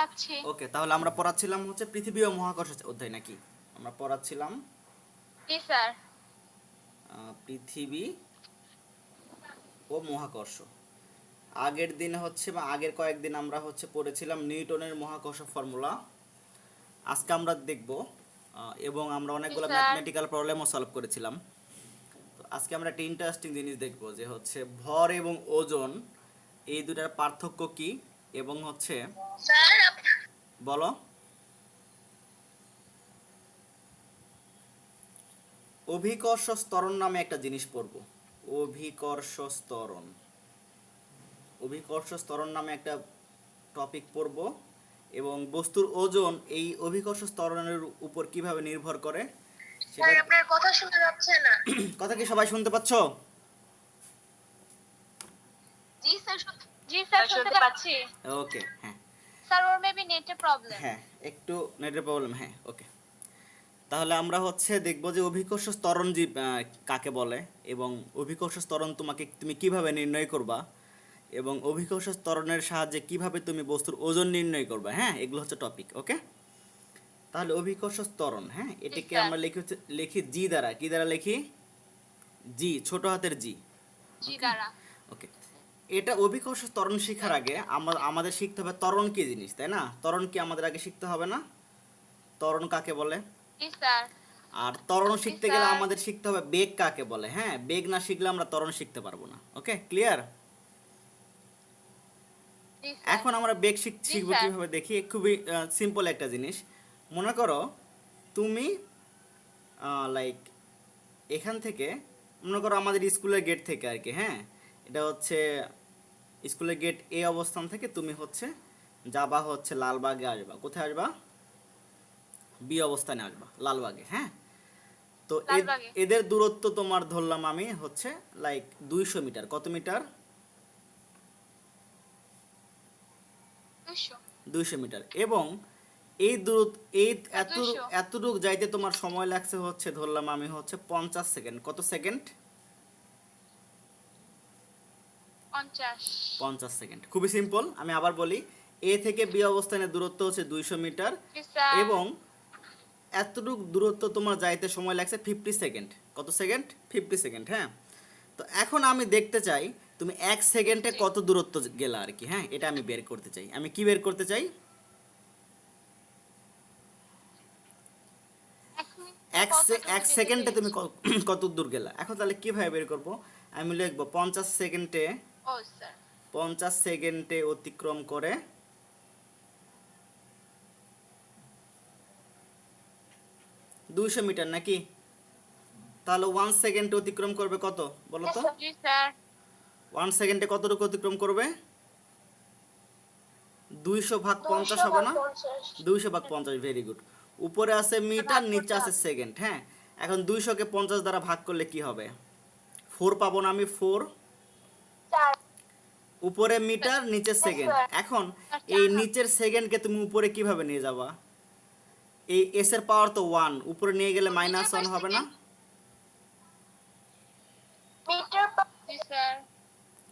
পাচ্ছি। ওকে, তাহলে আমরা পড়াচ্ছিলাম হচ্ছে পৃথিবী ও মহাকর্ষ অধ্যায় নাকি? আমরা পড়াচ্ছিলাম জি স্যার। পৃথিবী ও মহাকর্ষ। আগের দিন হচ্ছে বা আগের কয়েকদিন আমরা হচ্ছে পড়েছিলাম নিউটনের মহাকর্ষ ফর্মুলা। আজকে আমরা দেখব এবং আমরা জি অনেকগুলো স্যার। ম্যাথমেটিক্যাল প্রবলেমও সলভ করেছিলাম। তো আজকে আমরা একটা ইন্টারেস্টিং জিনিস দেখব যে হচ্ছে ভর এবং ওজন এই দুটার পার্থক্য কি, এবং হচ্ছে স্যার বলো অভিকর্ষ ত্বরণ নামে একটা জিনিস পড়ব। অভিকর্ষ ত্বরণ, অভিকর্ষ ত্বরণ নামে একটা টপিক পড়ব, এবং বস্তুর ওজন এই অভিকর্ষ ত্বরণের উপর কিভাবে নির্ভর করে সেটা। স্যার আপনার কথা শোনা যাচ্ছে না। কথা কি সবাই শুনতে পাচ্ছ? জি স্যার। জি স্যার শুনতে পাচ্ছি। ওকে, হ্যাঁ স্যার ওর মেবি নেটে প্রবলেম। হ্যাঁ, একটু নেটের প্রবলেম, হ্যাঁ ওকে। তাহলে আমরা হচ্ছে দেখব যে অভিকর্ষ ত্বরণ কাকে বলে, এবং অভিকর্ষ ত্বরণ তুমি কিভাবে নির্ণয় করবা, এবং অভিকর্ষ ত্বরণের সাহায্যে কিভাবে তুমি বস্তুর ওজন নির্ণয় করবে। হ্যাঁ, এগুলো হচ্ছে টপিক। ওকে, তাহলে অভিকর্ষ ত্বরণ, হ্যাঁ জি এটাকে স্যার। আমরা লিখি জি দ্বারা। কি দ্বারা লিখি? জি, ছোট হাতের জি। জি ওকে দ্বারা। ওকে। এটা অভিকর্ষ ত্বরণ জি শেখার স্যার। আগে আমাদের শিখতে হবে ত্বরণ কি জিনিস, তাই না? ত্বরণ কি আমাদের আগে শিখতে হবে না? ত্বরণ কাকে বলে? জি স্যার। আর ত্বরণ জি শিখতে গেলে স্যার। আমাদের শিখতে হবে বেগ কাকে বলে। হ্যাঁ, বেগ না শিখলে আমরা ত্বরণ শিখতে পারবো না। ওকে, ক্লিয়ার? জি স্যার। এখন আমরা বেগ জি শিখবো স্যার। কিভাবে দেখি। খুবই সিম্পল একটা জিনিস। মনে করো তুমি লাইক এখান থেকে, মনে করো আমাদের স্কুলের গেট থেকে আর কি, হ্যাঁ এটা হচ্ছে স্কুলের গেট এ অবস্থান থেকে তুমি হচ্ছে যাবা হচ্ছে লালবাগে, আসবা কোথায়? আসবা বি অবস্থানে, আসবা লালবাগে। হ্যাঁ, তো লালবাগে। এদের দূরত্ব তোমার ধরলাম আমি হচ্ছে লাইক 200 মিটার। কত মিটার? 200। 200 মিটার। এবং এই দূরত্ব এই স্যার 200। এতটুক যাইতে তোমার সময় লাগছে হচ্ছে ধরলাম আমি হচ্ছে 50 সেকেন্ড। কত সেকেন্ড? 50। 50 সেকেন্ড। খুবই সিম্পল, আমি আবার বলি। এ থেকে বি অবস্থানের দূরত্ব হচ্ছে 200 মিটার, জি স্যার। এবং এতটুক দূরত্ব তোমার যাইতে সময় লাগছে 50 সেকেন্ড। কত সেকেন্ড? 50 সেকেন্ড। হ্যাঁ, তো এখন আমি দেখতে চাই তুমি 1 সেকেন্ডে 50। কত দূরত্ব গেলা আর কি। হ্যাঁ, এটা আমি বের করতে চাই। আমি কি বের করতে চাই? এক মিনিটে কত দ্রুত এক যেতে সেকেন্ডে তুমি পেরেছি? কত দূর গেলা। এখন তাহলে কিভাবে বের করব? আমি লিখবো 50 সেকেন্ডে, ও স্যার। 50 সেকেন্ডে অতিক্রম করে 200 মিটার নাকি? তাহলে 1 সেকেন্ডে অতিক্রম করবে কত বলো তো? জি স্যার। 1 সেকেন্ডে কতটুকু অতিক্রম করবে? 200 ভাগ 50 200 হবে ভাগ না? 50। 200 ভাগ 50, ভেরি গুড। উপরে আছে মিটার, ভাগ নিচে করতে আছে হবে। সেকেন্ড। হ্যাঁ, এখন 200কে 50 দ্বারা ভাগ করলে কি হবে? 4 পাবো না আমি? 4। 4। উপরে মিটার, নিচে সেকেন্ড। এখন এই 4 নিচের সেকেন্ডকে তুমি উপরে কিভাবে নিয়ে যাবা? এই এস এর পাওয়ার তো 1, উপরে নিয়ে গেলে মিটার পার -1 হবে না? সেকেন্ড। Metre per. জি স্যার।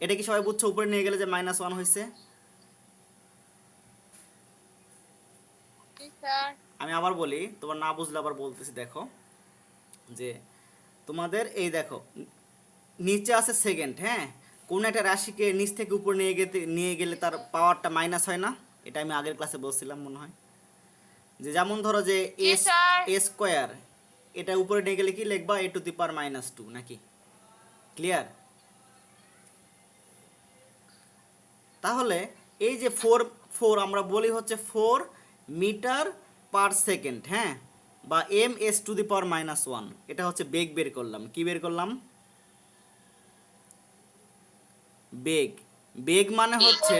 এটা কি সবাই বুঝছো? উপরে নিয়ে গেলে যে -1 হয়েছে। জি স্যার। আমি আবার বলি, তোমার না বুঝলে আবার বলতেছি। দেখো যে তোমাদের এই দেখো নিচে আছে সেকেন্ড। হ্যাঁ, কোন একটা রাশিকে নিচ থেকে উপরে নিয়ে গেলে জি তার স্যার। পাওয়ারটা মাইনাস হয় না? এটা আমি আগের ক্লাসে বলছিলাম মনে হয়। যে যেমন ধরো যে জি এস স্যার। এ স্কোয়ার, এটা উপরে নিয়ে গেলে কি লিখবা? a⁻², নাকি? ক্লিয়ার? তাহলে এই যে ফোর, আমরা বলি হচ্ছে 4 মিটার/সেকেন্ড। হ্যাঁ, বা m⁻⁻1। এটা হচ্ছে বেগ বের করলাম। কি বের করলাম? বেগ। বেগ মানে হচ্ছে,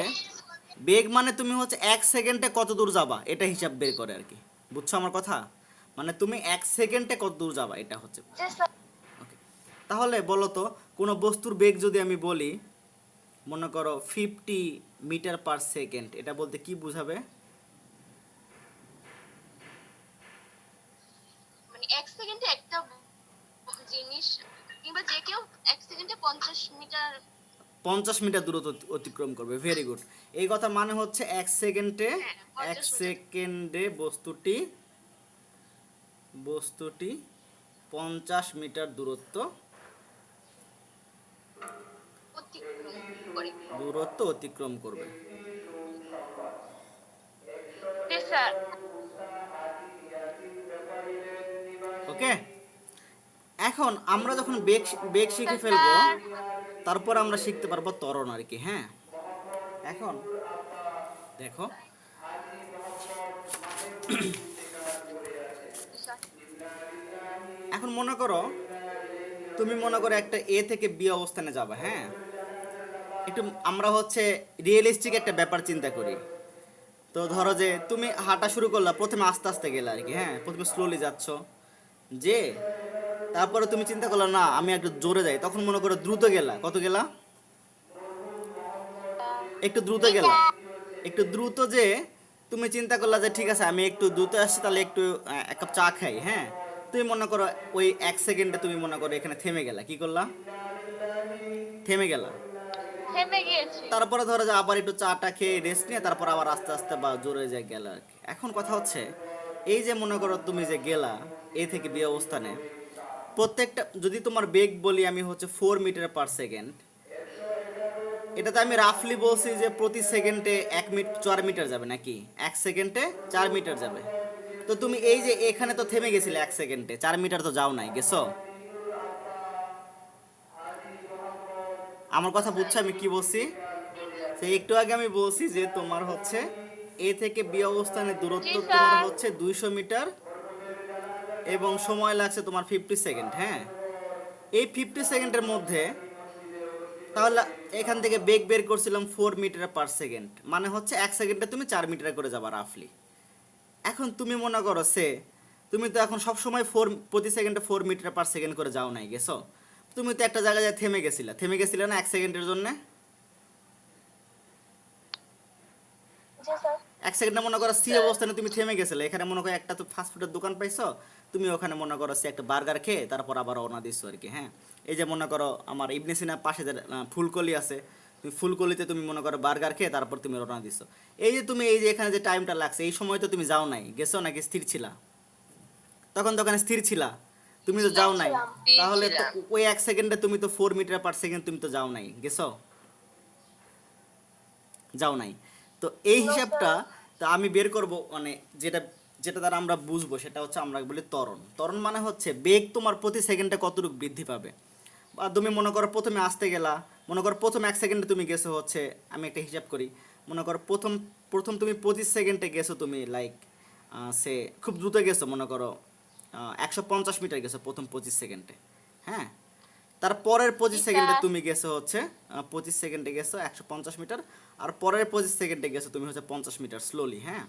বেগ মানে তুমি হচ্ছে 1 সেকেন্ডে কত দূর যাবা এটা হিসাব বের করে আর কি। বুঝছো আমার কথা? মানে তুমি 1 সেকেন্ডে কত দূর যাবা এটা হচ্ছে। জি স্যার। ওকে, তাহলে বলো তো কোনো বস্তুর বেগ যদি আমি বলি, মনে করো 50 মিটার/সেকেন্ড, এটা বলতে কি বুঝাবে? মানে 1 সেকেন্ডে একটা জিনিস কিংবা যে কেউ 1 সেকেন্ডে 50 মিটার 50 মিটার দূরত্ব অতিক্রম করবে। Very good. এই কথা মানে হচ্ছে এক সেকেন্ডে হ্যাঁ, এক 50 মিটার। সেকেন্ডে বস্তুটি 50 মিটার অতিক্রম করে। অতিক্রম করবে। জি স্যার। ওকে, এখন আমরা যখন বেগ বেগ শিখে ফেলবো, স্যার তারপর আমরা শিখতে পারবো ত্বরণ আর কি। হ্যাঁ, এখন দেখো, স্যার এখন মনে করো তুমি মনে করো একটা এ থেকে বি অবস্থানে যাবে। হ্যাঁ, একটু আমরা হচ্ছে রিয়েলিস্টিক একটা ব্যাপার চিন্তা করি। তো ধরো যে তুমি হাঁটা শুরু করলা, প্রথমে আস্তে আস্তে গেলে আর কি। হ্যাঁ, প্রথমে স্লোলি যাচ্ছ, যে তারপরে তুমি চিন্তা করলা না আমি একটু জোরে যাই, তখন মনে করো দ্রুত গেলা। কত গেলা? একটু দ্রুত গেলা। মিটার। একটু দ্রুত যে তুমি চিন্তা করলা যে ঠিক আছে আমি একটু দ্রুত আসছি, তাহলে একটু এক কাপ চা খাই। হ্যাঁ, তুমি মনে করো ওই এক সেকেন্ডে তুমি মনে করো এখানে থেমে গেলা। কি করলা? থেমে গেলা। থেমে গিয়েছি। তারপরে ধরো যে আবার একটু চাটা খেয়ে রেস্ট নিয়ে তারপর আবার আস্তে আস্তে বা জোরে যায় গেল আর কি। এখন কথা হচ্ছে এই যে মনে করো তুমি যে গেলা এ থেকে বি অবস্থানে, প্রত্যেকটা যদি তোমার বেগ বলি আমি হচ্ছে 4 মিটার/সেকেন্ড, এটাতে আমি রাফলি বলছি যে প্রতি সেকেন্ডে 4 মিটার যাবে নাকি, 1 সেকেন্ডে 4 মিটার যাবে। তো তুমি এই যে এখানে তো থেমে গেছিলে 1 সেকেন্ডে, 4 মিটার তো যাও নাই, গেছো? আমার কথা বুঝছো আমি কি বলছি? তো একটু আগে আমি বলছি যে তোমার হচ্ছে এ থেকে বি অবস্থানের জি দূরত্ব তোমার স্যার। হচ্ছে 200 মিটার, এবং সময় লাগছে তোমার 50 সেকেন্ড। হ্যাঁ, এই 50 সেকেন্ডের মধ্যে তাহলে এখান থেকে বেগ বের করছিলাম 4 মিটার/সেকেন্ড, মানে হচ্ছে 1 সেকেন্ডে তুমি 4 মিটার করে যাবা রাফলি। এখন তুমি মনে করো তুমি তো এখন সবসময় প্রতি সেকেন্ডে 4 মিটার/সেকেন্ড করে যাও নাই, গেছো? তুমি তো একটা জায়গায় থেমে গেছিলে না 1 সেকেন্ডের জন্য। জি স্যার। 1 সেকেন্ডে মনে করো সি অবস্থানে তুমি থেমে গেছিলে, এখানে মনে করো একটা তো ফাস্টফুডের দোকান পাইছো, তুমি ওখানে মনে করো একটা বার্গার খেয়ে তারপর আবার রওনা দিচ্ছ আর কি। হ্যাঁ, এই যে মনে করো আমার ইবনে সিনার পাশে যে ফুলকলি আছে, তুমি ফুলকলিতে তুমি মনে করো বার্গার খেয়ে তারপর তুমি রওনা দিচ্ছ। এই যে তুমি এই যে এখানে যে টাইমটা লাগছে, এই সময় তো তুমি যাও নাই, গেছো নাকি স্থির ছিলা? তখন তো ওখানে স্থির ছিলা, তুমি তো যাও নাই। ছিলাম। তাহলে তো ওই 1 সেকেন্ডে তুমি তো 4 মিটার/সেকেন্ড তুমি তো যাও নাই, গেছো? যাও নাই। তো এই নো হিসাবটা স্যার। তো আমি বের করব, মানে যেটা যেটা দ্বারা আমরা বুঝবো সেটা হচ্ছে আমরা বলি ত্বরণ। ত্বরণ মানে হচ্ছে বেগ তোমার প্রতি সেকেন্ডে কতটুকু বৃদ্ধি পাবে। বা তুমি মনে করো প্রথমে আসতে গেলা, মনে করো প্রথম 1 সেকেন্ডে তুমি গেছো হচ্ছে, আমি একটা হিসাব করি, মনে করো প্রথম প্রথম তুমি 25 সেকেন্ডে গেছো তুমি, লাইক সে খুব দ্রুত গেছো, মনে করো 150 মিটার গেছো প্রথম 25 সেকেন্ডে। হ্যাঁ, তার পরের জি 25 সেকেন্ডে স্যার। তুমি গেছো হচ্ছে 25 সেকেন্ডে গেছো 150 মিটার, আর পরের 25 সেকেন্ডে গেছো তুমি হচ্ছে 50 মিটার স্লোলি। হ্যাঁ,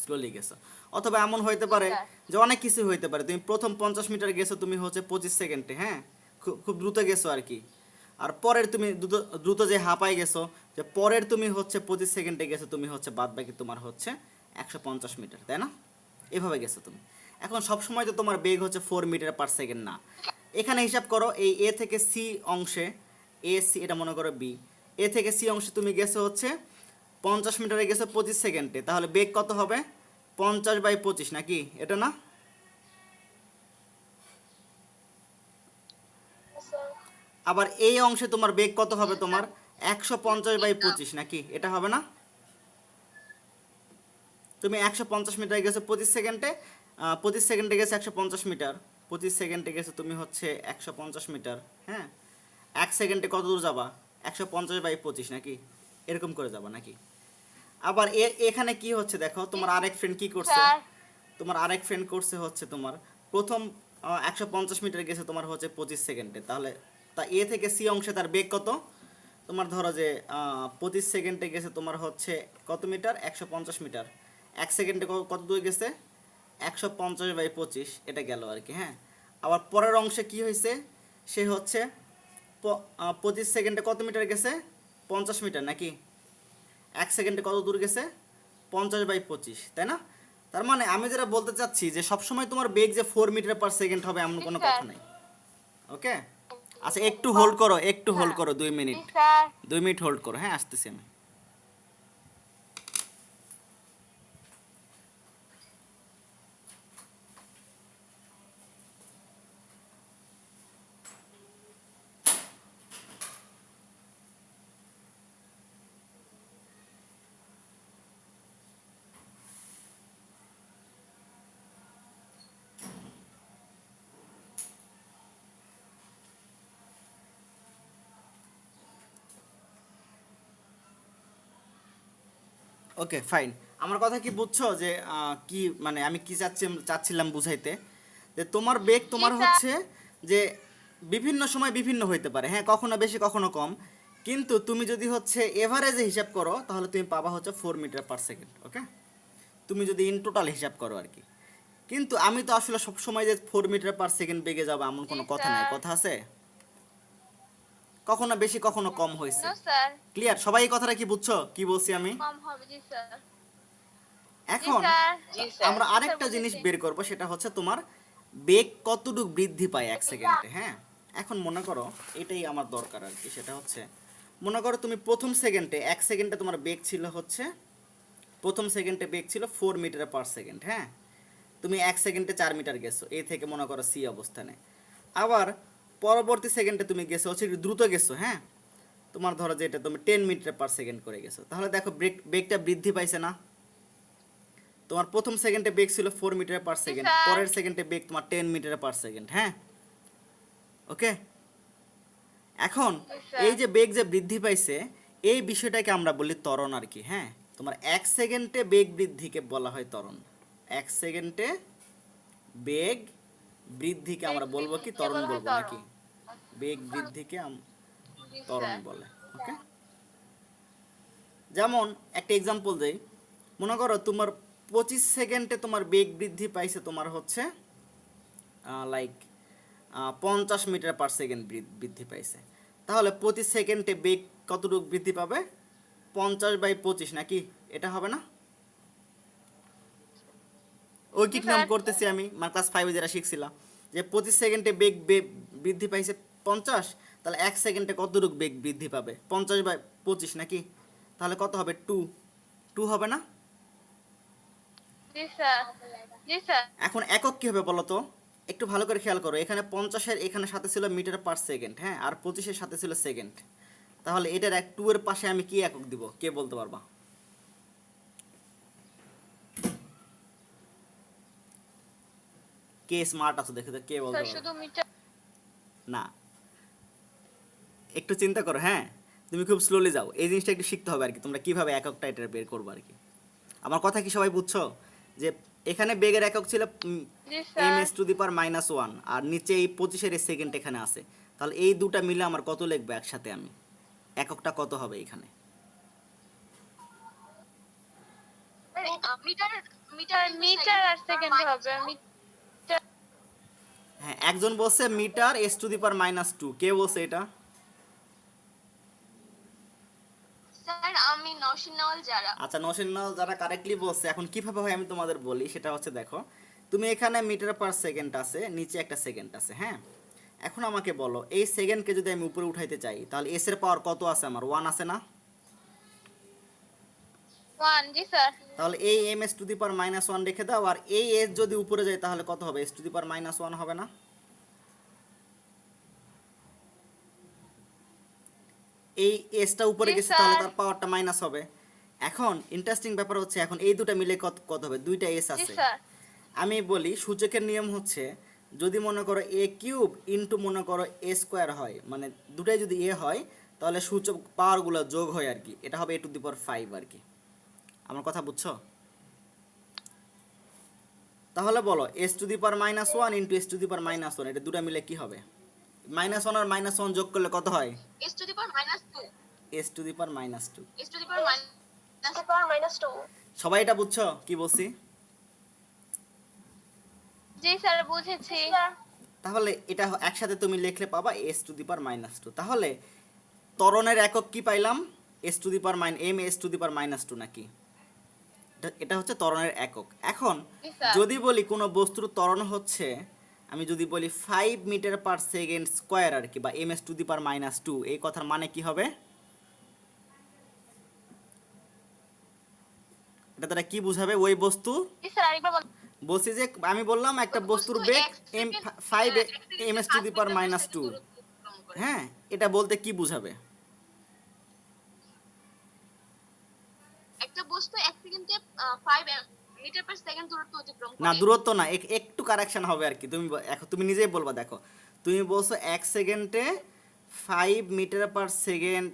স্লোলি গেছো। অথবা এমন হইতে জি পারে স্যার। যে অনেক কিছু হইতে পারে, তুমি প্রথম 50 মিটার গেছো তুমি হচ্ছে 25 সেকেন্ডে। হ্যাঁ, খুব খুব দ্রুত গেছো আর কি। আর পরের তুমি দ্রুত দ্রুত যে হাঁপাই গেছো, যে পরের তুমি হচ্ছে 25 সেকেন্ডে গেছো তুমি হচ্ছে বাদ বাকি তোমার হচ্ছে 150 মিটার, তাই না? এভাবে গেছো তুমি। এখন সবসময় তো তোমার বেগ হচ্ছে 4 মিটার/সেকেন্ড না। এখানে হিসাব করো এই এ থেকে সি অংশে, সি এটা মনে করো বি, এ থেকে সি অংশে তুমি গেছো হচ্ছে 50 মিটারে গেছো 25 সেকেন্ডে, তাহলে বেগ কত হবে? 50/25 নাকি, এটা না? স্যার। আবার এই অংশে তোমার বেগ কত হবে? তোমার স্যার। 150/25 নাকি, এটা হবে না? তুমি 150 মিটার গেছো 25 সেকেন্ডে, 25 সেকেন্ডে গেছে 150 মিটার, 25 সেকেন্ডে গেছো তুমি হচ্ছে 150 মিটার। হ্যাঁ, 1 সেকেন্ডে কত দূর যাবা? 150/25 নাকি, এরকম করে যাবা নাকি? আবার এখানে কি হচ্ছে দেখো, তোমার আরেক ফ্রেন্ড কি করছে, স্যার। তোমার আরেক ফ্রেন্ড করছে হচ্ছে তোমার প্রথম 150 মিটার গেছে তোমার হচ্ছে 25 সেকেন্ডে, তাহলে তা এ থেকে সি অংশে তার বেগ কত? তোমার ধরো যে 25 সেকেন্ডে গেছে তোমার হচ্ছে কত মিটার? 150 মিটার। 1 সেকেন্ডে কত দূর গেছে? 150/25, এটা গেল আর কি। হ্যাঁ, আবার পরের অংশে কি হয়েছে, সে হচ্ছে 25 সেকেন্ডে কত মিটার গেছে? 50 মিটার নাকি, 1 সেকেন্ডে কত দূর গেছে? 50/25, তাই না? তার মানে আমি যেটা বলতে চাচ্ছি যে সবসময় তোমার বেগ যে 4 মিটার/সেকেন্ড হবে এমন জি কোনো স্যার। কথা নাই। ওকে, আচ্ছা একটু হোল্ড করো, একটু হোল্ড হ্যাঁ। করো 2 জি মিনিট, স্যার। 2 মিনিট হোল্ড করো, হ্যাঁ আসতেছি আমি। Okay fine. আমার কথা কি বুঝছো যে কি মানে আমি কি চাচ্ছিলাম বুঝাইতে, যে তোমার বেগ জি তোমার স্যার। হচ্ছে যে বিভিন্ন সময় বিভিন্ন হইতে পারে, হ্যাঁ কখনো বেশি কখনো কম, কিন্তু তুমি যদি হচ্ছে এভারেজে হিসাব করো তাহলে তুমি পাবা হচ্ছে 4 মিটার পার সেকেন্ড। ওকে, তুমি যদি ইন টোটাল হিসাব করো আর কি। কিন্তু আমি তো আসলে সব সময় যে 4 মিটার পার সেকেন্ড বেগে যাবো এমন জি কোনো কথা নাই, স্যার। কথা আছে? কখনো বেশি কখনো কম হয়েছে। No sir. ক্লিয়ার? সবাই এই কথাটা কি বুঝছো কি বলছি আমি? কম হবে। জি স্যার। জি এখন স্যার। আমরা জি স্যার আরেকটা জিনিস বুঝেছি। বের করব, সেটা হচ্ছে তোমার বেগ কতটুকু বৃদ্ধি পায় 1 সেকেন্ডে। হ্যাঁ, এখন মনে করো এটাই আমার দরকার আর কি, সেটা হচ্ছে মনে করো তুমি প্রথম সেকেন্ডে 1 সেকেন্ডে তোমার বেগ ছিল হচ্ছে, প্রথম সেকেন্ডে বেগ ছিল 4 মিটার পার সেকেন্ড। হ্যাঁ, তুমি 1 সেকেন্ডে 4 মিটার গেছো, এ থেকে মনে করো সি অবস্থানে। আবার পরবর্তী সেকেন্ডে তুমি গেছো হচ্ছে একটু দ্রুত গেছো, হ্যাঁ তোমার ধরো যে এটা তুমি 10 মিটার পার সেকেন্ড করে গেছো, তাহলে দেখো বেগটা বৃদ্ধি পাইছে না? তোমার প্রথম সেকেন্ডে বেগ ছিল 4 মিটার পার জি সেকেন্ড, স্যার। পরের সেকেন্ডে বেগ তোমার 10 মিটার পার সেকেন্ড। হ্যাঁ, ওকে। এখন জি স্যার। এই যে বেগ যে বৃদ্ধি পাইছে, এই বিষয়টাকে আমরা বলি ত্বরণ আর কি। হ্যাঁ, তোমার 1 সেকেন্ডে বেগ বৃদ্ধিকে বলা হয় ত্বরণ। 1 সেকেন্ডে বেগ বৃদ্ধিকে আমরা বলবো কি, কে ত্বরণ বলা হয় বলবো নাকি? ত্বরণ। বেগ বৃদ্ধিকে জি ত্বরণ স্যার। বলে। ওকে, যেমন একটা এক্সাম্পল দেই, মনে করো তোমার 25 সেকেন্ডে তোমার বেগ বৃদ্ধি পাইছে তোমার হচ্ছে লাইক 50 মিটার পার সেকেন্ড বৃদ্ধি পাইছে, তাহলে প্রতি সেকেন্ডে বেগ কতটুকু বৃদ্ধি পাবে? 50/25 নাকি? এটা হবে না? জি ঐকিক নিয়ম স্যার। করতেছি আমি, মানে ক্লাস 5 যারা শিখছিলাম, যে প্রতি সেকেন্ডে বেগ বৃদ্ধি পাইছে 50, তাহলে 1 সেকেন্ডে কতটুকু বেগ বৃদ্ধি পাবে? 50/25 নাকি? তাহলে কত হবে? 2, 2 হবে না? জি স্যার। জি স্যার। এখন একক কি হবে বলো তো? একটু ভালো করে খেয়াল করো, এখানে 50-এর এখানে সাথে ছিল মিটার পার সেকেন্ড, হ্যাঁ, আর 25-এর সাথে ছিল সেকেন্ড, তাহলে এটার 2 এর পাশে আমি কি একক দিব, কে বলতে পারবা? কে স্মার্ট আছো দেখে তো, কে বলতে স্যার পারবা? শুধু মিটার। না, একটু চিন্তা করো, হ্যাঁ তুমি খুব স্লোলি যাও, এই জিনিসটা একটু শিখতে হবে আর কি, তোমরা কিভাবে এককটা এটা বের করবো আর কি। আমার কথা কি সবাই বুঝছো? যে এখানে বেগের একক ছিল জি M sir. S to the power -1, আর নিচে এই 25-এর সেকেন্ড এখানে আছে, তাহলে এই দুটা মিলে আমার কত লিখবো একসাথে আমি, এককটা কত হবে এখানে? মিটার। মিটার মিটার আর সেকেন্ড হবে। মিটার। হ্যাঁ, একজন বলছে মিটার s⁻², কে বলছে এটা? স্যার আমি নওশিন নওয়াল যারা। আচ্ছা, নৌসেনাল যারা কারেক্টলি বলছে। এখন কিভাবে হয় আমি তোমাদের বলি, সেটা হচ্ছে দেখো, তুমি এখানে মিটার পার সেকেন্ড আছে, নিচে একটা সেকেন্ড আছে, হ্যাঁ, এখন আমাকে বলো এই সেকেন্ডকে যদি আমি উপরে উঠাইতে চাই তাহলে এস এর পাওয়ার কত আছে? আমার 1 আছে না? 1। জি স্যার। তাহলে এই m⁻1 রেখে দাও, আর এই এস যদি উপরে যায় তাহলে কত হবে? s⁻1 হবে না? এই এসটা উপরে জি গেছে তাহলে স্যার। তার পাওয়ারটা মাইনাস হবে। এখন ইন্টারেস্টিং ব্যাপার হচ্ছে, এখন এই দুটা মিলে কত কত হবে? দুইটা এস জি আছে। স্যার। আমি বলি সূচকের নিয়ম হচ্ছে, যদি মনে করো a³ ইন্টু মনে করো a² হয়, মানে দুটাই যদি এ হয় তাহলে সূচক পাওয়ারগুলো যোগ হয় আর কি, এটা হবে a⁵ আর কি। আমার কথা বুঝছো? তাহলে বলো s⁻1 ইন্টু s⁻1, এটা দুটা মিলে কি হবে? -1 আর -1 যোগ করলে কত হয়? s⁻²। s⁻²। s⁻²। সবাই এটা বুঝছো কি বলছি? জি স্যার বুঝেছি। তাহলে এটা একসাথে তুমি লিখলে পাবা s⁻²। তাহলে ত্বরণের একক কি পাইলাম? m⁻² নাকি? এটা হচ্ছে ত্বরণের একক। এখন জি স্যার। যদি বলি কোনো বস্তুর ত্বরণ হচ্ছে আমি যদি বলি 5 মিটার পার সেকেন্ড স্কোয়ার আর কি, বা ms টু দি পাওয়ার -2, এই কথার মানে কি হবে? এটা দ্বারা কি বুঝাবে? ওই বস্তু, জি স্যার আরেকবার বলেন। বলছি যে আমি বললাম একটা ওই বস্তুর বস্তু বেগ 1 সেকেন্ড 5 1 সেকেন্ডে ms টু 5 দি পাওয়ার মিটার পার সেকেন্ড -2। দূরত্ব অতিক্রম করে। হ্যাঁ, এটা বলতে কি বুঝাবে? একটা বস্তু 1 সেকেন্ডে 5 মিটার পার সেকেন্ড দূরত্ব অতিক্রম না, করে। দূরত্ব না, একটু কারেকশন হবে আর কি। তুমি এখন তুমি নিজেই বলবা, দেখো তুমি বলছো 1 সেকেন্ডে 5 metre per second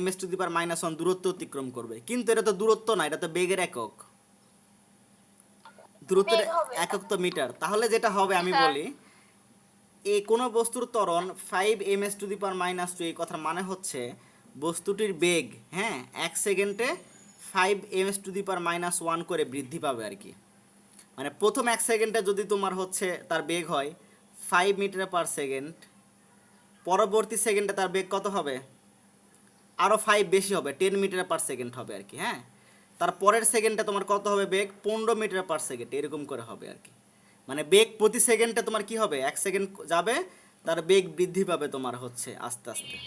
ms to the power -1 দূরত্ব অতিক্রম করবে, কিন্তু এটা তো দূরত্ব না, এটা তো বেগের একক। দূরত্বের বেগ হবে। একক তো মিটার। তাহলে যেটা হবে জি আমি স্যার। বলি, এই কোনো বস্তুর ত্বরণ 5 ms টু দি পাওয়ার -2, এই কথার মানে হচ্ছে বস্তুটির বেগ, হ্যাঁ, 1 সেকেন্ডে 5 ms টু দি পাওয়ার -1 করে বৃদ্ধি পাবে আর কি। মানে প্রথম 1 সেকেন্ডে যদি তোমার হচ্ছে তার বেগ হয় 5 মিটার পার সেকেন্ড, পরবর্তী সেকেন্ডে তার বেগ কত হবে? আরও 5 বেশি হবে, 10 মিটার পার সেকেন্ড হবে আর কি। হ্যাঁ, তার পরের সেকেন্ডে তোমার কত হবে? বেগ 15 মিটার পার সেকেন্ড, এরকম করে হবে আর কি। মানে বেগ প্রতি সেকেন্ডে তোমার কি হবে? 1 সেকেন্ড যাবে, তার বেগ বৃদ্ধি পাবে তোমার হচ্ছে আস্তে আস্তে।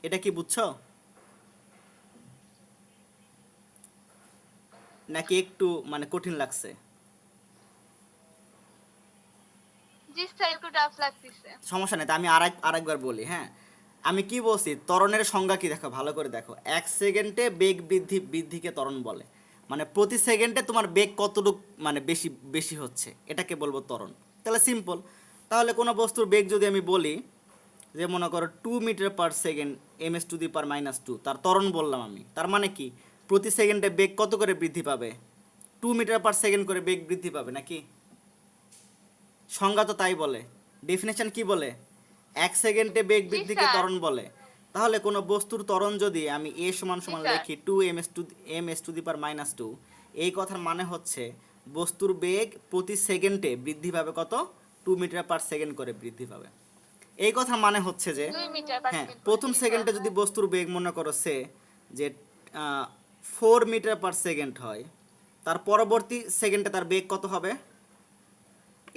এটা কি বুঝছো? নাকি একটু মানে কঠিন লাগছে? জি স্যার একটু টাফ লাগতেছে। সমস্যা নেই, তা আমি আরেকবার বলি। হ্যাঁ, আমি কি বলছি, ত্বরণের সংজ্ঞা কি দেখো, ভালো করে দেখো। 1 সেকেন্ডে বেগ বৃদ্ধিকে ত্বরণ বলে। মানে প্রতি সেকেন্ডে তোমার বেগ কতটুকু মানে বেশি বেশি হচ্ছে, এটাকে বলবো ত্বরণ। তাহলে সিম্পল। তাহলে কোনো বস্তুর বেগ যদি আমি বলি যে মনে করো 2 metre per second ms to the power -2, তার ত্বরণ বললাম আমি। তার মানে কি প্রতি সেকেন্ডে বেগ কত করে বৃদ্ধি পাবে? 2 মিটার পার সেকেন্ড করে বেগ বৃদ্ধি পাবে নাকি? সংজ্ঞা তো তাই বলে। ডেফিনেশন কি বলে? 1 সেকেন্ডে বেগ জি বৃদ্ধিকে স্যার। ত্বরণ বলে। তাহলে কোনো বস্তুর ত্বরণ যদি আমি a সমান জি সমান স্যার। লিখি 2 ms টু দি পাওয়ার -2, এই কথার মানে হচ্ছে বস্তুর বেগ প্রতি সেকেন্ডে বৃদ্ধি পাবে কত? 2 মিটার পার সেকেন্ড করে বৃদ্ধি পাবে। এই কথার মানে হচ্ছে যে, 2 মিটার পার হ্যাঁ, সেকেন্ড করে। প্রথম জি স্যার। সেকেন্ডে যদি বস্তুর বেগ মনে করো সে যে 4 মিটার পার সেকেন্ড হয়, তার পরবর্তী সেকেন্ডে তার বেগ কত হবে?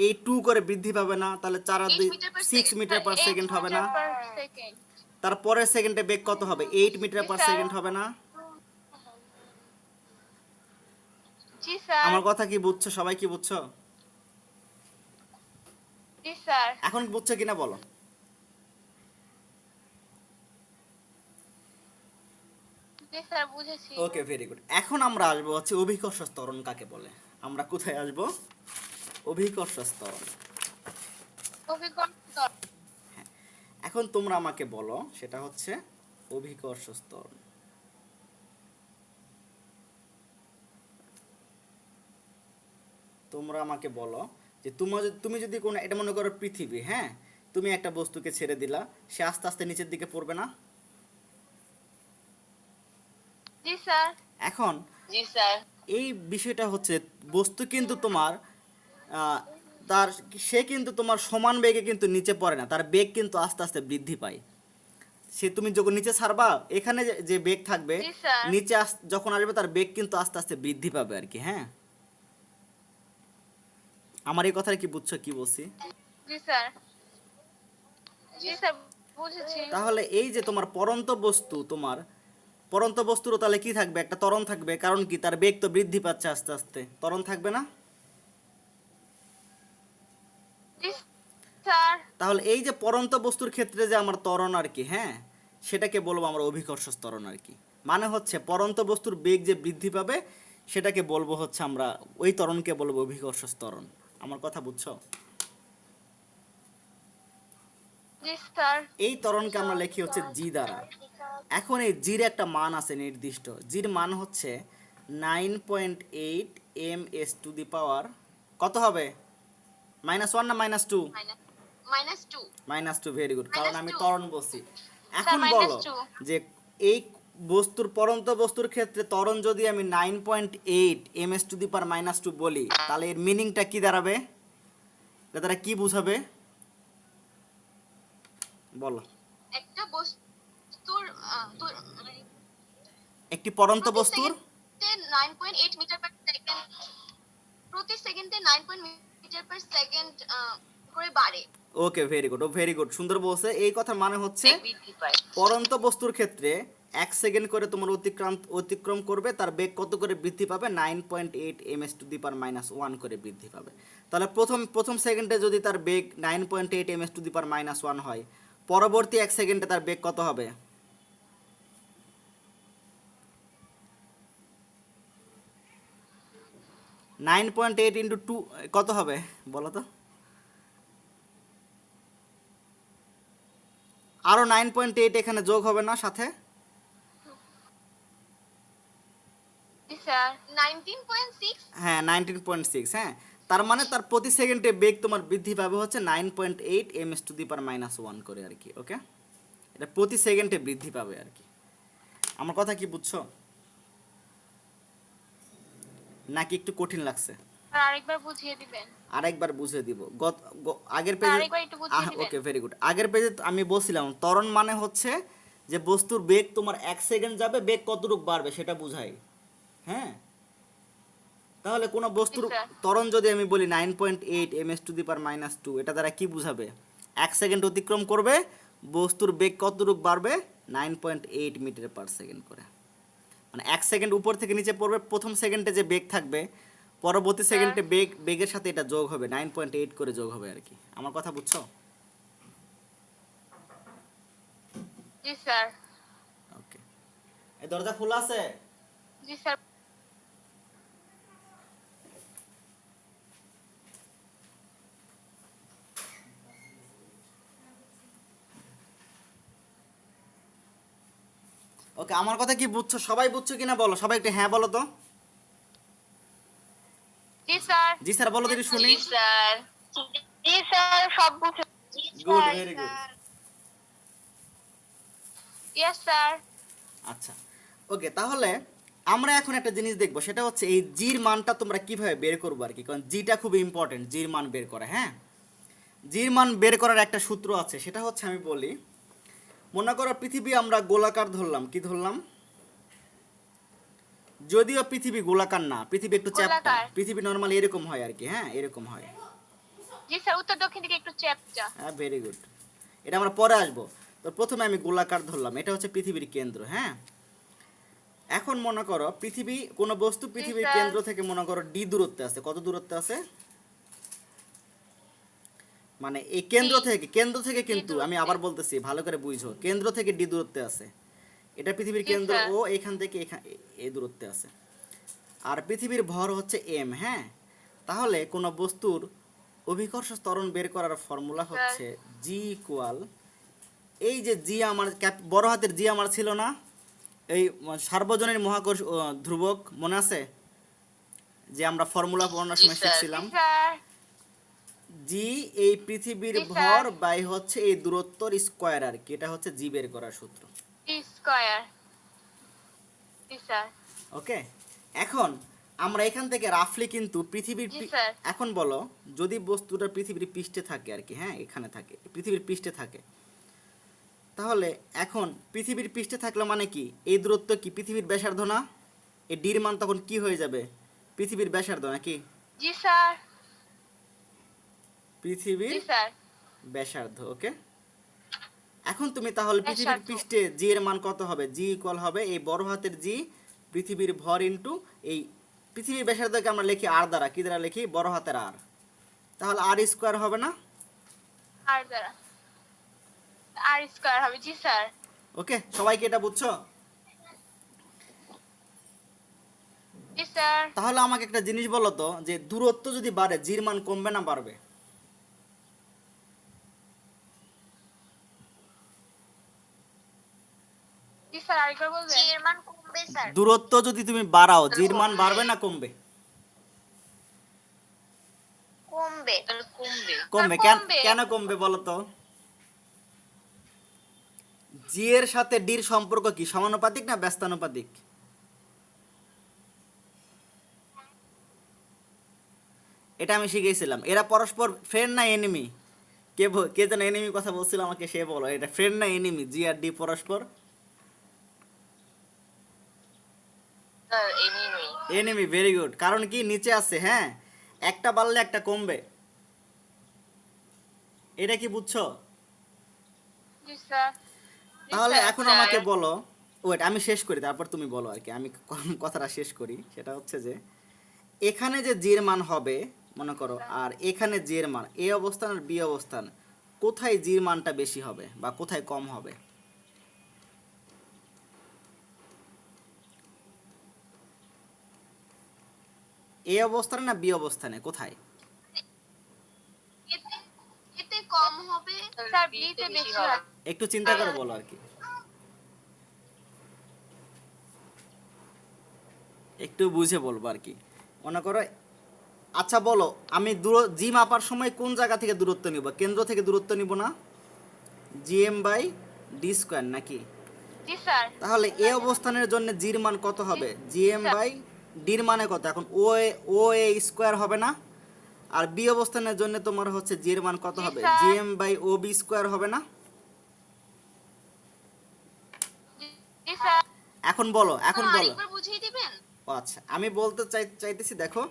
এই 2 করে বৃদ্ধি পাবে না? তাহলে 4 আর 8 2 metre per 6 second. Metre per 8 second হবে না? Metre per second. তার পরের সেকেন্ডে বেগ কত হবে? 8 মিটার জি পার স্যার। সেকেন্ড হবে না? জি স্যার। আমার কথা কি বুঝছো? সবাই কি বুঝছো? জি স্যার। এখন বুঝছো কিনা বলো? জি স্যার বুঝেছি। Okay, very good. এখন আমরা আসবো হচ্ছে অভিকর্ষ ত্বরণ কাকে বলে। আমরা কোথায় আসবো? অভিকর্ষ ত্বরণ। অভিকর্ষ। এখন তোমরা আমাকে বলো, সেটা হচ্ছে অভিকর্ষ ত্বরণ। তোমরা আমাকে বলো যে তুমি যদি কোনো, এটা মনে করো পৃথিবী, হ্যাঁ, তুমি একটা বস্তুকে ছেড়ে দিলা, সে আস্তে আস্তে নিচের দিকে পড়বে না? জি স্যার। এখন জি স্যার। এই বিষয়টা হচ্ছে বস্তু কিন্তু তোমার আহ, তার সে কিন্তু তোমার সমান বেগে কিন্তু নিচে পড়ে না, তার বেগ কিন্তু আস্তে আস্তে বৃদ্ধি পায়। সে তুমি যখন নিচে ছাড়বা, এখানে যে বেগ থাকবে, জি স্যার। নিচে যখন আসবে তার বেগ কিন্তু আস্তে আস্তে বৃদ্ধি পাবে আর কি। হ্যাঁ, আমার এই কথাটা কি বুঝছো কি বলছি? জি স্যার। জি স্যার বুঝেছি। তাহলে এই যে তোমার পরন্ত বস্তু, তোমার পরন্ত বস্তুরও তাহলে কি থাকবে? একটা ত্বরণ থাকবে, কারণ কি তার বেগ তো বৃদ্ধি পাচ্ছে আস্তে আস্তে, ত্বরণ থাকবে না? জি স্যার। তাহলে এই যে পরন্ত বস্তুর ক্ষেত্রে যে আমার ত্বরণ আর কি, হ্যাঁ, সেটাকে বলবো আমরা অভিকর্ষ ত্বরণ আর কি। মানে হচ্ছে পরন্ত বস্তুর বেগ যে বৃদ্ধি পাবে, সেটাকে বলবো হচ্ছে আমরা, ওই ত্বরণকে বলবো অভিকর্ষ ত্বরণ। আমার কথা বুঝছো? জি স্যার। এই ত্বরণকে আমরা লিখি হচ্ছে জি দ্বারা। এখন এই জির একটা মান আছে নির্দিষ্ট, জির মান হচ্ছে 9.8 ms টু দি পাওয়ার কত হবে? -1 না -2? -2। -2, ভেরি গুড, কারণ আমি -2। ত্বরণ বলছি। স্যার এখন বলো -2। যে এই বস্তুর পরন্ত বস্তুর ক্ষেত্রে ত্বরণ যদি আমি 9.8 ms টু দি পাওয়ার -2 বলি, তাহলে এর মিনিংটা কি দাঁড়াবে? এটা দ্বারা কি বুঝাবে বলো? একটা বস্তুর একটি পরন্ত প্রতি বস্তুর সেকেন্ডে 9.8 মিটার পার সেকেন্ড, প্রতি সেকেন্ডে 9 মিটার পার সেকেন্ড করে বাড়ে। ওকে, ভেরি গুড, ও ভেরি গুড, সুন্দর বলছে। এই কথা মানে হচ্ছে বেগ বৃদ্ধি পায়। পরন্ত বস্তুর ক্ষেত্রে 1 সেকেন্ড করে তোমার অতিক্রম করবে, তার বেগ কত করে বৃদ্ধি পাবে? 9.8 ms⁻1 করে বৃদ্ধি পাবে। তাহলে প্রথম সেকেন্ডে যদি তার বেগ 9.8 ms⁻1 হয়, পরবর্তী 1 সেকেন্ডে তার বেগ কত হবে? 9.8 ইন্টু 2 কত হবে বলো তো? আরো 9.8 এখানে যোগ হবে না সাথে? জি স্যার 19.6। হ্যাঁ, 19.6। হ্যাঁ, তার মানে তার প্রতি সেকেন্ডে বেগ তোমার বৃদ্ধি পাবে হচ্ছে 9.8 ms⁻1 করে আর কি। ওকে, এটা প্রতি সেকেন্ডে বৃদ্ধি পাবে আর কি। আমার কথা কি বুঝছো, নাকি একটু কঠিন লাগছে? আর আরেকবার বুঝিয়ে দিবেন। আরেকবার বুঝিয়ে দিব। আগের স্যার, পেজে, আরেকবার একটু বুঝিয়ে দিবেন। ওকে, ভেরি গুড। আগের পেজে আমি বলছিলাম ত্বরণ মানে হচ্ছে যে বস্তুর বেগ তোমার 1 সেকেন্ড যাবে, বেগ কতটুকু বাড়বে সেটা বুঝাই। হ্যাঁ, তাহলে কোনো বস্তুর জি স্যার। ত্বরণ যদি আমি বলি 9.8 ms⁻2, এটা দ্বারা কি বুঝাবে? 1 সেকেন্ড অতিক্রম করবে, বস্তুর বেগ কতটুকু বাড়বে? 9.8 মিটার পার সেকেন্ড করে। মানে 1 সেকেন্ড উপর থেকে নিচে পড়বে, প্রথম সেকেন্ডে যে বেগ থাকবে, পরবর্তী স্যার। সেকেন্ডে বেগের সাথে এটা যোগ হবে, 9.8 করে যোগ হবে আর কি। আমার কথা বুঝছো? জি স্যার। ওকে, এই দরজা খোলা আছে? জি স্যার। ওকে, আমার কথা কি বুঝছো? সবাই বুঝছো কিনা বলো, সবাই একটু হ্যাঁ বলো তো। জি স্যার। জি স্যার বলো দেখি শুনি। জি স্যার। জি স্যার, সব বুঝে। জি good, sir. Very good. Yes sir. আচ্ছা, ওকে, তাহলে আমরা এখন একটা জিনিস দেখবো, সেটা হচ্ছে এই জির মানটা তোমরা কিভাবে বের করবো আর কি। কারণ জিটা খুব ইম্পর্টেন্ট, জির মান বের করা। হ্যাঁ, জির মান বের করার একটা সূত্র আছে, সেটা হচ্ছে আমি বলি। মনে করো পৃথিবী আমরা গোলাকার ধরলাম, কি ধরলাম? যদিও পৃথিবী গোলাকার না, পৃথিবী একটু চ্যাপ্টা, গোলাকার। পৃথিবী নর্মালি এরকম হয় আর কি। হ্যাঁ, এরকম হয়। জি স্যার, উত্তর দক্ষিণ দিকে একটু চ্যাপ্টা। হ্যাঁ, ভেরি গুড, এটা আমরা পরে আসবো। তো প্রথমে আমি গোলাকার ধরলাম, এটা হচ্ছে পৃথিবীর কেন্দ্র। হ্যাঁ, এখন মনে করো পৃথিবী, কোনো বস্তু জি পৃথিবীর স্যার। কেন্দ্র থেকে মনে করো ডি দূরত্বে আছে। কত দূরত্বে আছে? মানে এই কেন্দ্র থেকে ডি কিন্তু আমি দূরত্বে। আবার বলতেছি, ভালো করে বুঝো, কেন্দ্র থেকে ডি দূরত্বে আছে। এটা পৃথিবীর জি কেন্দ্র, স্যার। ও এখান থেকে এই দূরত্বে আছে। আর পৃথিবীর ভর হচ্ছে এম। হ্যাঁ, তাহলে কোনো বস্তুর অভিকর্ষ ত্বরণ বের করার ফর্মুলা স্যার। হচ্ছে জি ইকুয়াল, এই যে জি আমার বড় হাতের জি আমার ছিল না, এই সার্বজনীন মহাকর্ষ ধ্রুবক মনে আছে, যে আমরা ফর্মুলা পড়ানোর জি সময় স্যার। শিখছিলাম? জি স্যার। জি এই পৃথিবীর জি স্যার। ভর বাই হচ্ছে এই দূরত্বর স্কয়ার আর কি। এটা হচ্ছে জি বের করার সূত্র। টি স্কয়ার। জি স্যার। ওকে, এখন আমরা এখান থেকে রাফলি কিন্তু জি স্যার। এখন বলো, যদি বস্তুটা পৃথিবীর পৃষ্ঠে থাকে আর কি, হ্যাঁ এখানে থাকে, পৃথিবীর পৃষ্ঠে থাকে, তাহলে এখন পৃথিবীর পৃষ্ঠে থাকলে মানে কি, এই দূরত্ব কি পৃথিবীর ব্যাসার্ধ না? এই ডির মান তখন কি হয়ে যাবে? পৃথিবীর ব্যাসার্ধ নাকি? জি স্যার। পৃথিবীর জি স্যার। ব্যাসার্ধ। ওকে, এখন তুমি তাহলে পৃথিবীর ব্যাসার্ধ। পৃষ্ঠে জি এর মান কত হবে? জি ইকুয়াল হবে এই বড় হাতের জি পৃথিবীর ভর ইন্টু এই পৃথিবীর ব্যাসার্ধকে আমরা লিখি আর দ্বারা, কি দ্বারা লিখি? বড় হাতের আর। তাহলে আর স্কোয়ার হবে না? আর দ্বারা আর স্কয়ার হবে। জি স্যার। ওকে, সবাই কি এটা বুঝছো? জি স্যার। তাহলে আমাকে একটা জিনিস বলো তো, যে দূরত্ব যদি বাড়ে জির মান কমবে না বাড়বে? জি স্যার, আরেকবার বলবেন? জি এর মান কমবে স্যার। দূরত্ব যদি তুমি বাড়াও জির মান বাড়বে না কমবে? কমবে। কমবে। কমবে। কেন কমবে বলো তো? জি এর সাথে ডির সম্পর্ক কি, সমানুপাতিক না ব্যস্তানুপাতিক? এটা আমি শিখেছিলাম। এরা পরস্পর ফ্রেন্ড না এনিমি? কে যেন এনিমি কথা বলছিল আমাকে, সে বলো এটা ফ্রেন্ড না এনিমি, জি আর ডি পরস্পর? Sir enemy. Enemy, very good. কারণ কি, নিচে আছে। হ্যাঁ, একটা বাড়লে একটা কমবে। এটা কি বুঝছো? জি স্যার। জি তাহলে স্যার, এখন স্যার। আমাকে বলো, ওয়েট আমি শেষ করি তারপর তুমি বলো আর কি, আমি কথাটা শেষ করি। সেটা হচ্ছে যে এখানে যে জির মান হবে মনে করো, আর এখানে জির মান, এ অবস্থান আর বি অবস্থান, কোথায় জির মানটা বেশি হবে বা কোথায় কম হবে? এ অবস্থানে না বি অবস্থানে, কোথায়? এতে এতে কম হবে স্যার, বিতে বেশি হবে। একটু চিন্তা করে বলো আর কি, একটু বুঝে বলবো আর কি। মনে করো, আচ্ছা বলো, আমি জি মাপার সময় কোন জায়গা থেকে দূরত্ব নিব? কেন্দ্র থেকে দূরত্ব নিব না? জিএম বাই ডি স্কোয়ার নাকি? জি স্যার। তাহলে এ অবস্থানের জন্য জির মান কত হবে? GM sir. বাই ডির মানে কত? এখন ও এ স্কোয়ার হবে না? আর বি অবস্থানের জন্য তোমার হচ্ছে জির মান কত জি হবে? Sir. GM by O B square হবে না? জি স্যার। এখন বলো, এখন বলো। আরেকবার বুঝিয়ে দিবেন? ও আচ্ছা, আমি বলতে চাইতেছি দেখো,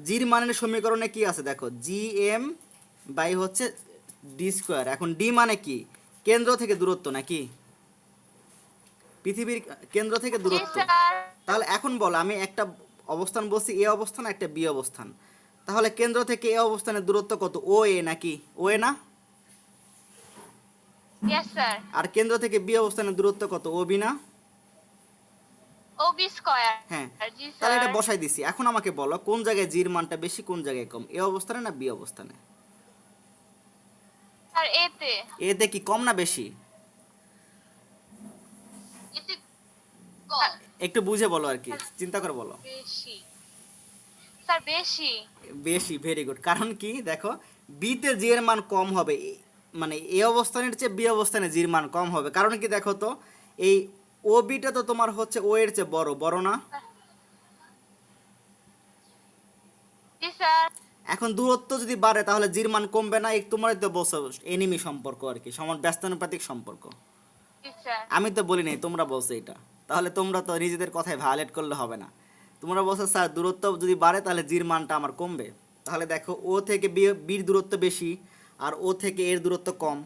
জির মানের সমীকরণে কি আছে দেখো, জি এম বাই হচ্ছে ডি স্কোয়ার। এখন ডি মানে কি? কেন্দ্র থেকে দূরত্ব নাকি? পৃথিবীর কেন্দ্র থেকে জি দূরত্ব। স্যার। তাহলে এখন বলো, আমি একটা অবস্থান বলছি এ অবস্থান, একটা বি অবস্থান। তাহলে কেন্দ্র থেকে এ অবস্থানের দূরত্ব কত? ও এ নাকি? ও এ না? Yes sir. আর কেন্দ্র থেকে বি অবস্থানের দূরত্ব কত? ও বি না? ও বি স্কয়ার। হ্যাঁ। জি তাহলে স্যার। এটা বসাই দিছি। এখন আমাকে বলো কোন জায়গায় জির মানটা বেশি, কোন জায়গায় কম, এ অবস্থানে না বি অবস্থানে? স্যার এতে। এতে কি কম না বেশি? এতে কম। একটু বুঝে বলো আর কি, চিন্তা করে বলো। বেশি। স্যার বেশি। বেশি, ভেরি গুড। কারণ কি দেখো, বিতে জি এর মান কম হবে, মানে এ অবস্থানের চেয়ে বি অবস্থানে জির মান কম হবে। কারণ কি দেখো তো, এই ও বিটা তো তোমার হচ্ছে ও এর চেয়ে বড়, বড় না? জি স্যার। এখন দূরত্ব যদি বাড়ে তাহলে জির মান কমবে না? এই তোমার তো বলছো এনিমি সম্পর্ক আর কি, সমান ব্যস্তানুপাতিক সম্পর্ক। জি স্যার। আমি তো বলি নাই, তোমরা বলছো এটা। তাহলে তোমরা তো নিজেদের কথায় ভায়োলেট করলে হবে না। তোমরা বলছো স্যার দূরত্ব যদি বাড়ে তাহলে জির মানটা আমার কমবে। তাহলে দেখো, ও থেকে বির দূরত্ব বেশি আর ও থেকে এর দূরত্ব কম,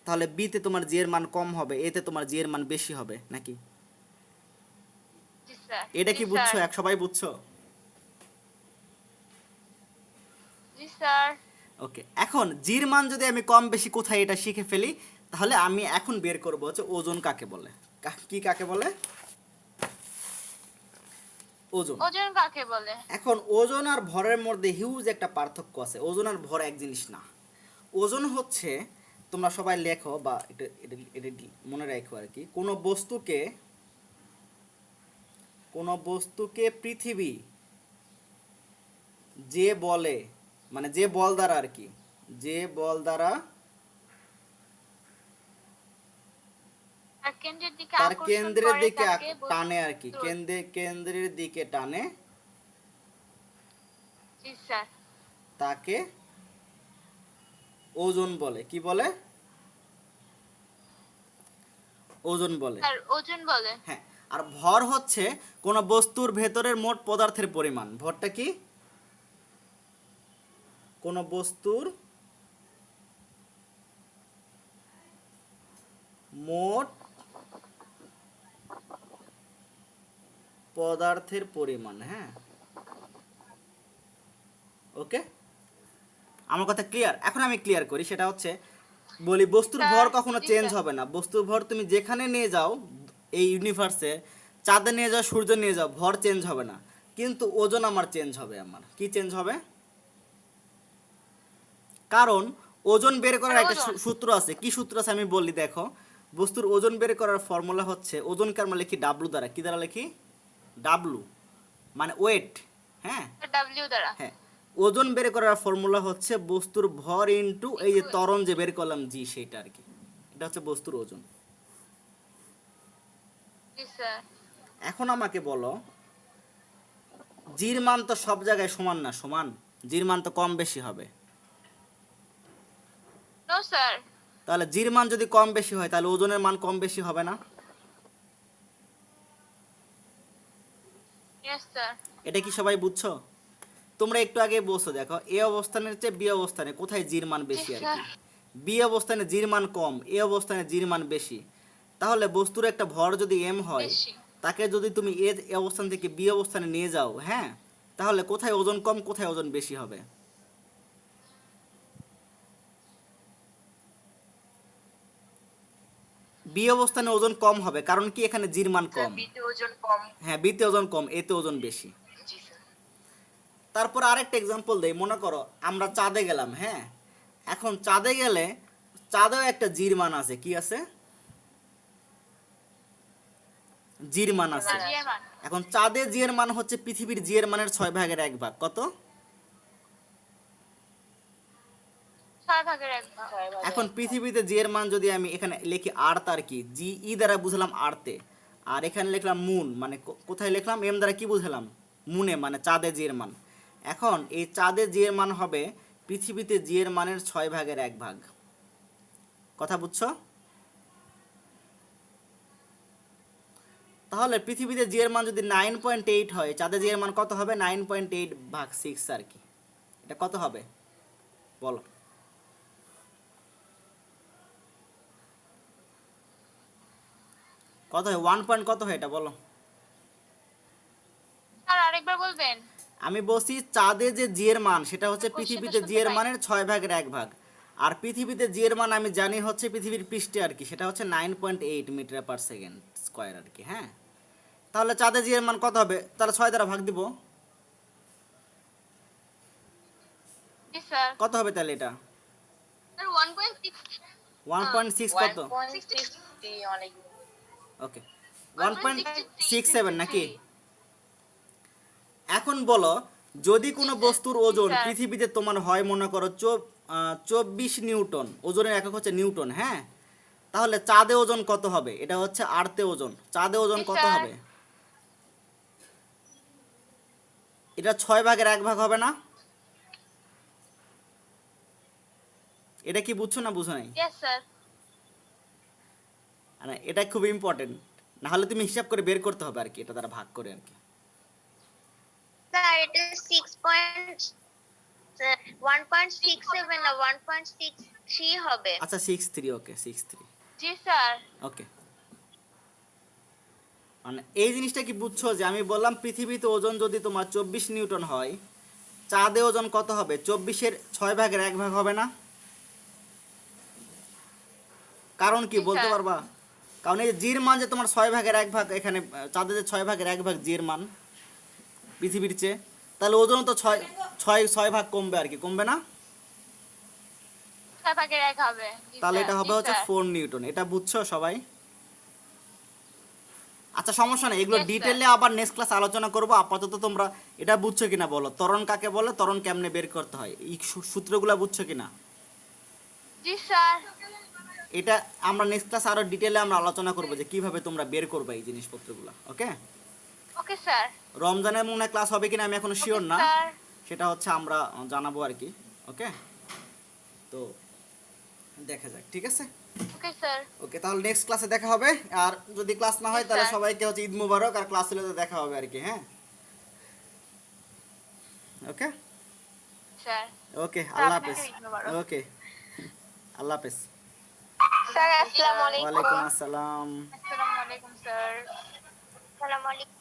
তাহলে বিতে তোমার জি এর মান কম হবে, এতে তোমার জি এর মান বেশি হবে নাকি? জি স্যার। এটা জি কি স্যার। বুঝছো? সবাই বুঝছো? জি স্যার। ওকে, এখন জির মান যদি আমি কম বেশি কোথায় এটা শিখে ফেলি, তাহলে আমি এখন বের করবো হচ্ছে ওজন কাকে বলে। কি কাকে বলে? ওজন। ওজন কাকে বলে? এখন ওজন আর ভরের মধ্যে হিউজ একটা পার্থক্য আছে। ওজন আর ভর এক জিনিস না। ওজন হচ্ছে, তোমরা সবাই লেখো বা এটা এটা এটা মনে রাখো আর কি, কোনো বস্তুকে পৃথিবী যে বলে, মানে যে বল দ্বারা আর কি, যে বল দ্বারা আর কেন্দ্রের দিকে তার আকর্ষণ কেন্দ্রের করে দিকে তাকে টানে আর কি, বস্তু। কেন্দ্রের দিকে টানে, জি স্যার। তাকে ওজন বলে। কি বলে? ওজন বলে। স্যার ওজন বলে। হ্যাঁ। আর ভর হচ্ছে কোনো বস্তুর ভেতরের মোট পদার্থের পরিমাণ। ভরটা কি? কোনো বস্তুর মোট পদার্থের পরিমাণ। হ্যাঁ, ওকে, আমার কথা ক্লিয়ার? এখন আমি ক্লিয়ার করি, সেটা হচ্ছে বলি বস্তুর ভর স্যার। কখনো জি চেঞ্জ স্যার। হবে না। বস্তুর ভর তুমি যেখানে নিয়ে যাও এই ইউনিভার্সে, চাঁদে নিয়ে যাও, সূর্য নিয়ে যাও, ভর চেঞ্জ হবে না। কিন্তু ওজন আমার চেঞ্জ হবে। আমার কি চেঞ্জ হবে? কারণ ওজন বের করার একটা ওজন। সূত্র আছে। কি সূত্র আছে আমি বলি, দেখো। বস্তুর ওজন বের করার ফর্মুলা হচ্ছে, ওজনকে আমরা লিখি ডাব্লু দ্বারা। কি দ্বারা লিখি? ডাব্লু মানে ওয়েট। হ্যাঁ। ডাব্লিউ দ্বারা। হ্যাঁ, ওজন বের করার ফর্মুলা হচ্ছে বস্তুর ভর ইনটু এই যে ত্বরণ যে বের করলাম জি, সেটা আর কি। এটা হচ্ছে বস্তুর ওজন। জি স্যার। এখন আমাকে বলো, জির মান তো সব জায়গায় সমান না, সমান? জির মান তো কম বেশি হবে। No sir. তাহলে জির মান যদি কম বেশি হয় তাহলে ওজনের মান কম বেশি হবে না? Yes sir. এটা কি সবাই বুঝছো? তোমরা একটু আগে বলছো দেখো, এ অবস্থানের চেয়ে বি অবস্থানে কোথায় জির মান জি বেশি আর স্যার। কি। বি অবস্থানে জির মান কম, এ অবস্থানে জির মান বেশি, তাহলে বস্তুর একটা ভর যদি এম হয়, বেশি। তাকে যদি তুমি এ অবস্থান থেকে বি অবস্থানে নিয়ে যাও, হ্যাঁ, তাহলে কোথায় ওজন কম কোথায় ওজন বেশি হবে? বি অবস্থানে ওজন কম হবে, কারণ কি এখানে জির মান কম। বিতে ওজন কম। হ্যাঁ, বিতে ওজন কম, এতে ওজন বেশি। জি স্যার। তারপর আরেকটা এক্সাম্পল দেই, মনে করো আমরা চাঁদে গেলাম, হ্যাঁ, এখন চাঁদে গেলে চাঁদেও একটা জির মান আছে, কি আছে? জির মান আছে। জি এর মান এখন চাঁদে জি এর মান হচ্ছে পৃথিবীর জি এর মানের 6/1 কত? 6/1 এখন পৃথিবীতে জি এর মান যদি আমি এখানে লিখি আর্থ, আর কি জি ই দ্বারা বুঝলাম আর্থে, আর এখানে লিখলাম মুন, মানে কোথায় লিখলাম এম দ্বারা কি বুঝলাম? মুনে, মানে চাঁদে জি এর মান। এখন এই চাঁদে জি এর মান হবে পৃথিবীতে জি এর মানের 6/1। কথা বুঝছো? তাহলে পৃথিবীতে জি এর মান যদি 9.8 হয়, চাঁদে জি এর মান কত হবে? 9.8/6 আর কি। এটা কত হবে বলো? কত হয়? 1 পয়েন্ট কত হয় এটা বলো? স্যার আরেকবার বলবেন? আমি বলছি চাঁদে যে জি এর মান সেটা হচ্ছে কোশ্চেনটা পৃথিবীতে জি শুনতে এর পাই। মানের 6/1। আর পৃথিবীতে জি এর মান আমি জানি হচ্ছে পৃথিবীর পৃষ্ঠে আর কি, সেটা হচ্ছে 9.8 মিটার/সেকেন্ড স্কয়ার আর কি, হ্যাঁ। তাহলে চাঁদে জি এর মান কত হবে? তাহলে 6 দ্বারা ভাগ দিব। জি স্যার। কত হবে তাহলে এটা? স্যার 1.6 1.6 কত? 1.63 অনেক। ওকে, 1.67 নাকি? 1.63 এখন বলো, যদি কোনো বস্তুর ওজন স্যার। পৃথিবীতে তোমার হয় মনে করো 24 নিউটন, ওজনের একক হচ্ছে নিউটন, হ্যাঁ, তাহলে চাঁদে ওজন কত হবে? এটা হচ্ছে আর্থে ওজন, চাঁদে ওজন জি কত স্যার। হবে? এটা 6/1 হবে না? এটা কি বুঝছো না বুঝো নাই? Yes sir. মানে এটা খুব ইম্পর্টেন্ট, না হলে তুমি হিসাব করে বের করতে হবে আর কি, এটা দ্বারা ভাগ করে আর কি। স্যার এটা 1.67 না 1.63 হবে। আচ্ছা 63, ওকে 63, জি স্যার। ওকে। মানে এই জিনিসটা কি বুঝছো যে আমি বললাম পৃথিবীতে ওজন যদি তোমার 24 নিউটন হয়, চাঁদে ওজন কত হবে? 24-এর 6/1 হবে না? কারণ কি জি বলতে স্যার। পারবা? কারণ এই জির মান যে তোমার 6/1 এখানে চাঁদে যে 6/1 জির মান পৃথিবীর চেয়ে, তাহলে ওজন তো 6 ভাগ কমবে আর কি, কমবে না? 6/1 হবে। জি তাহলে স্যার। এটা হবে জি হচ্ছে স্যার। 4 নিউটন। এটা বুঝছো সবাই? আচ্ছা সমস্যা নেই, এগুলো Yes, sir. ডিটেইলে আবার নেক্সট ক্লাস আলোচনা করবো। আপাতত তোমরা এটা বুঝছো কিনা বলো, ত্বরণ কাকে বলে, ত্বরণ কেমনে বের করতে হয়, এই সূত্রগুলো বুঝছো কিনা? জি স্যার। এটা আমরা নেক্সট ক্লাস আরো ডিটেইলে আমরা আলোচনা করবো যে কিভাবে তোমরা বের করবে এই জিনিসপত্রগুলো, ওকে? Okay sir. রমজানের মনে হয় ক্লাস হবে কিনা আমি এখনো ওকে শিওর না, স্যার। সেটা হচ্ছে আমরা জানাবো আর কি, ওকে? তো দেখা যাক, ঠিক আছে? Okay sir. ওকে, তাহলে নেক্সট ক্লাসে দেখা হবে। আর যদি ক্লাস না হয় Yes, তাহলে sir. সবাইকে হচ্ছে ঈদ মুবারক, আর ক্লাস হলে তো দেখা হবে আর কি, হ্যাঁ, ওকে? স্যার। ওকে, স্যার, আল্লাহ আপনাকেও হাফেজ। ঈদ মোবারক। ওকে, আল্লাহ হাফেজ। স্যার আসসালামু আলাইকুম। ওয়ালাইকুম আসসালাম। আসসালামু আলাইকুম স্যার। আসসালামু আলাইকুম।